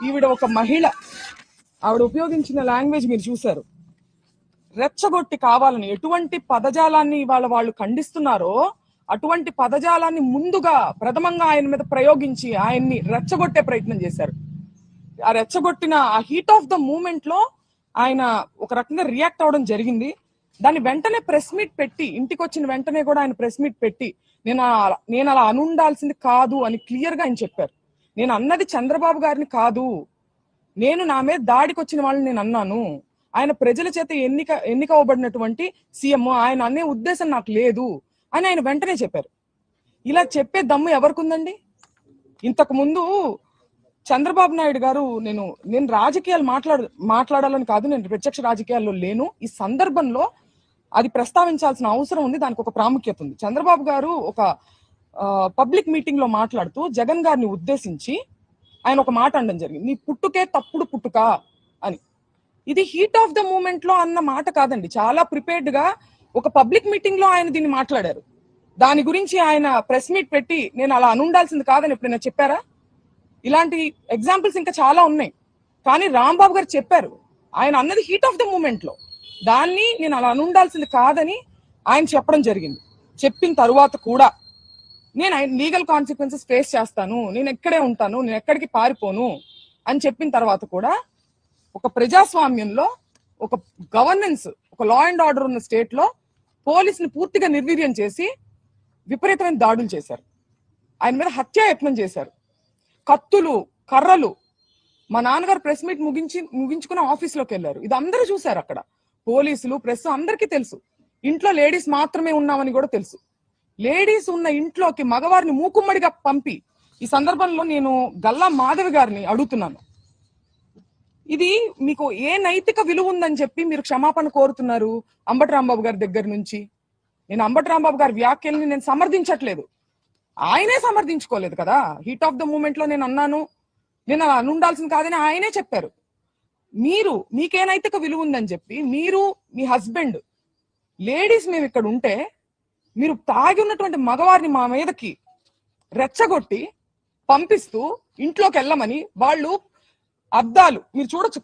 ఈవిడ ఒక మహిళ, ఆవిడ ఉపయోగించిన లాంగ్వేజ్ మీరు చూశారు. రెచ్చగొట్టి కావాలని ఎటువంటి పదజాలాన్ని ఇవాళ వాళ్ళు ఖండిస్తున్నారో అటువంటి పదజాలాన్ని ముందుగా ప్రథమంగా ఆయన మీద ప్రయోగించి ఆయన్ని రెచ్చగొట్టే ప్రయత్నం చేశారు. ఆ రెచ్చగొట్టిన ఆ హీట్ ఆఫ్ ద మూమెంట్ లో ఆయన ఒక రకంగా రియాక్ట్ అవడం జరిగింది. దాన్ని వెంటనే ప్రెస్ మీట్ పెట్టి, ఇంటికి వచ్చిన వెంటనే కూడా ఆయన ప్రెస్ మీట్ పెట్టి నేను అలా అనుండాల్సింది కాదు అని క్లియర్ గా ఆయన చెప్పారు. నేను అన్నది చంద్రబాబు గారిని కాదు, నేను నా మీద దాడికి వచ్చిన వాళ్ళని నేను అన్నాను. ఆయన ప్రజల చేత ఎన్నిక అవ్వబడినటువంటి సీఎం, ఆయన అనే ఉద్దేశం నాకు లేదు అని ఆయన వెంటనే చెప్పారు. ఇలా చెప్పే దమ్ము ఎవరికి ఉందండి? ఇంతకు ముందు చంద్రబాబు నాయుడు గారు, నేను రాజకీయాలు మాట్లాడాలని కాదు, నేను ప్రత్యక్ష రాజకీయాల్లో లేను, ఈ సందర్భంలో అది ప్రస్తావించాల్సిన అవసరం ఉంది, దానికి ఒక ప్రాముఖ్యత ఉంది. చంద్రబాబు గారు ఒక పబ్లిక్ మీటింగ్ లో మాట్లాడుతూ జగన్ గారిని ఉద్దేశించి ఆయన ఒక మాట అనడం జరిగింది, నీ పుట్టుకే తప్పుడు పుట్టుక అని. ఇది హీట్ ఆఫ్ ద మూమెంట్ లో అన్న మాట కాదండి, చాలా ప్రిపేర్డ్ గా ఒక పబ్లిక్ మీటింగ్ లో ఆయన దీన్ని మాట్లాడారు. దాని గురించి ఆయన ప్రెస్ మీట్ పెట్టి నేను అలా అనుండాల్సింది కాదని ఎప్పుడైనా చెప్పారా? ఇలాంటి ఎగ్జాంపుల్స్ ఇంకా చాలా ఉన్నాయి. కానీ రాంబాబు గారు చెప్పారు, ఆయన అన్నది హీట్ ఆఫ్ ద మూమెంట్ లో, దాన్ని నేను అలా అనుండాల్సింది కాదని ఆయన చెప్పడం జరిగింది. చెప్పిన తరువాత కూడా నేను లీగల్ కాన్సిక్వెన్సెస్ ఫేస్ చేస్తాను, నేను ఎక్కడే ఉంటాను, నేను ఎక్కడికి పారిపోను అని చెప్పిన తర్వాత కూడా ఒక ప్రజాస్వామ్యంలో, ఒక గవర్నెన్స్, ఒక లా అండ్ ఆర్డర్ ఉన్న స్టేట్ లో పోలీసుని పూర్తిగా నిర్వీర్యం చేసి విపరీతమైన దాడులు చేశారు. ఆయన మీద హత్యాయత్నం చేశారు. కత్తులు, కర్రలు. మా నాన్నగారు ప్రెస్ మీట్ ముగించుకుని ఆఫీస్లోకి వెళ్ళారు. ఇది అందరూ చూశారు. అక్కడ పోలీసులు, ప్రెస్ అందరికీ తెలుసు. ఇంట్లో లేడీస్ మాత్రమే ఉన్నామని కూడా తెలుసు. లేడీస్ ఉన్న ఇంట్లోకి మగవారిని మూకుమ్మడిగా పంపి, ఈ సందర్భంలో నేను గల్లా మాధవి గారిని అడుగుతున్నాను, ఇది మీకు ఏ నైతిక విలువ ఉందని చెప్పి మీరు క్షమాపణ కోరుతున్నారు అంబటి రాంబాబు గారి దగ్గర నుంచి? నేను అంబటి రాంబాబు గారి వ్యాఖ్యల్ని నేను సమర్థించట్లేదు, ఆయనే సమర్థించుకోలేదు కదా. హీట్ ఆఫ్ ద మూమెంట్ లో నేను అన్నాను, నేను అలా అనుండాల్సింది కాదని ఆయనే చెప్పారు. మీకే నైతిక విలువ ఉందని చెప్పి మీరు, మీ హస్బెండ్, లేడీస్ మేము ఇక్కడ ఉంటే మీరు తాగి ఉన్నటువంటి మగవారిని మా మీదకి రెచ్చగొట్టి పంపిస్తూ ఇంట్లోకి వెళ్ళమని, వాళ్ళు అద్దాలు మీరు చూడొచ్చు,